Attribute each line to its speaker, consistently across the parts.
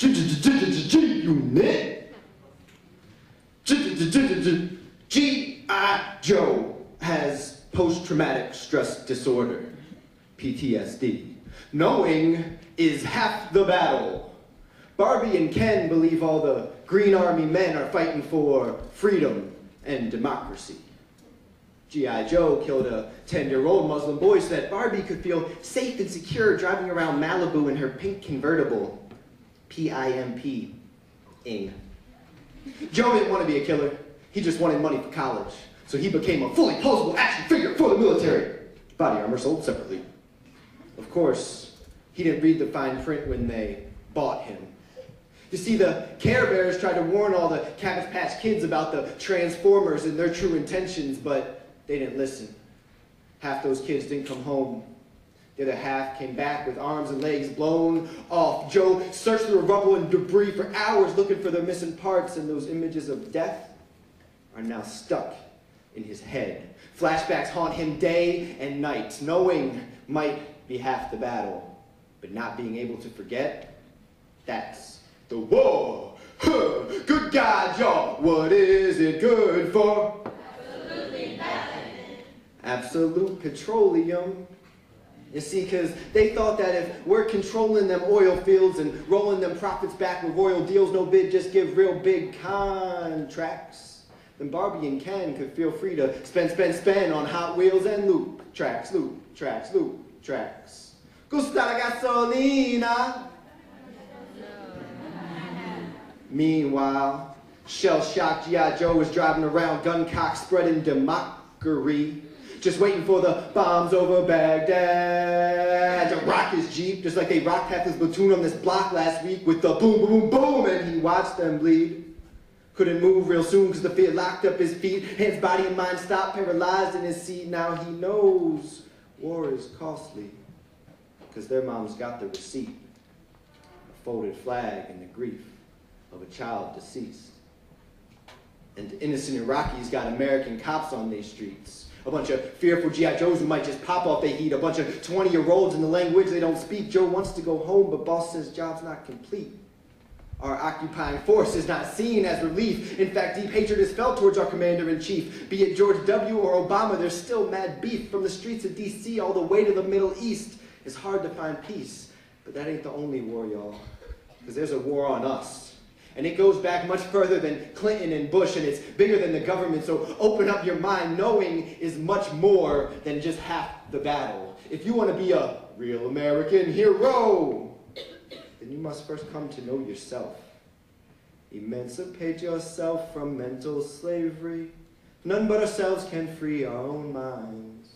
Speaker 1: G-Unit. G.I. Joe has post-traumatic stress disorder, PTSD. Knowing is half the battle. Barbie and Ken believe all the Green Army men are fighting for freedom and democracy. G.I. Joe killed a 10-year-old Muslim boy so that Barbie could feel safe and secure driving around Malibu in her pink convertible. P-I-M-P-ing. Joe didn't want to be a killer. He just wanted money for college. So he became a fully posable action figure for the military. Body armor sold separately. Of course, he didn't read the fine print when they bought him. You see, the Care Bears tried to warn all the Cabbage Patch Kids about the Transformers and their true intentions, but they didn't listen. Half those kids didn't come home. The other half came back with arms and legs blown off. Joe searched through rubble and debris for hours looking for their missing parts, and those images of death are now stuck in his head. Flashbacks haunt him day and night. Knowing might be half the battle, but not being able to forget, that's the war. Huh. Good God, y'all, what is it good for?
Speaker 2: Absolutely nothing.
Speaker 1: Absolute petroleum. You see, because they thought that if we're controlling them oil fields and rolling them profits back with royal deals, no bid, just give real big contracts, then Barbie and Ken could feel free to spend on Hot Wheels and loop tracks. Gusta la gasolina. Meanwhile, shell-shocked G.I. Joe was driving around gun-cock spreading democracy, just waiting for the bombs over Baghdad to rock his Jeep, just like they rocked half his platoon on this block last week with the boom, boom, boom, and he watched them bleed. Couldn't move real soon because the fear locked up his feet. Hands, body, and mind stopped, paralyzed in his seat. Now he knows war is costly because their mom's got the receipt. A folded flag and the grief of a child deceased. And innocent Iraqis got American cops on their streets. A bunch of fearful G.I. Joes who might just pop off their heat. A bunch of 20-year-olds in the language they don't speak. Joe wants to go home, but boss says job's not complete. Our occupying force is not seen as relief. In fact, deep hatred is felt towards our commander-in-chief. Be it George W. or Obama, there's still mad beef. From the streets of D.C. all the way to the Middle East. It's hard to find peace. But that ain't the only war, y'all. Because there's a war on us. And it goes back much further than Clinton and Bush, and it's bigger than the government, so open up your mind. Knowing is much more than just half the battle. If you want to be a real American hero, then you must first come to know yourself. Emancipate yourself from mental slavery. None but ourselves can free our own minds.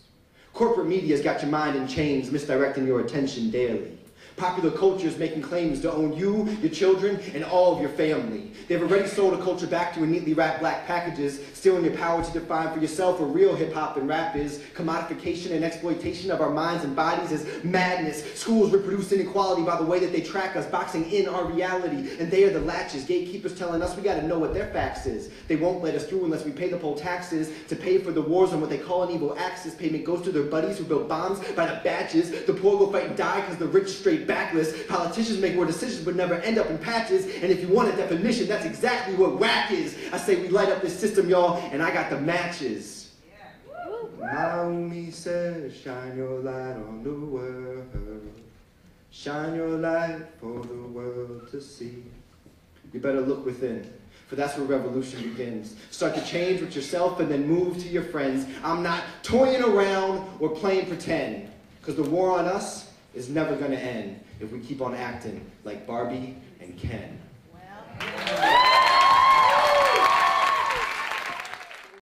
Speaker 1: Corporate media's got your mind in chains, misdirecting your attention daily. Popular culture is making claims to own you, your children, and all of your family. They've already sold a culture back to you in neatly wrapped black packages, stealing your power to define for yourself what real hip-hop and rap is. Commodification and exploitation of our minds and bodies is madness. Schools reproduce inequality by the way that they track us, boxing in our reality. And they are the latches, gatekeepers telling us we gotta know what their facts is. They won't let us through unless we pay the poll taxes to pay for the wars on what they call an evil axis. Payment goes to their buddies who built bombs by the batches. The poor go fight and die because the rich straight backless. Politicians make more decisions but never end up in patches. And if you want a definition, that's exactly what whack is. I say we light up this system, y'all, and I got the matches. Naomi says, shine your light on the world. Shine your light for the world to see. You better look within, for that's where revolution begins. Start to change with yourself and then move to your friends. I'm not toying around or playing pretend, because the war on us is never going to end if we keep on acting like Barbie and Ken.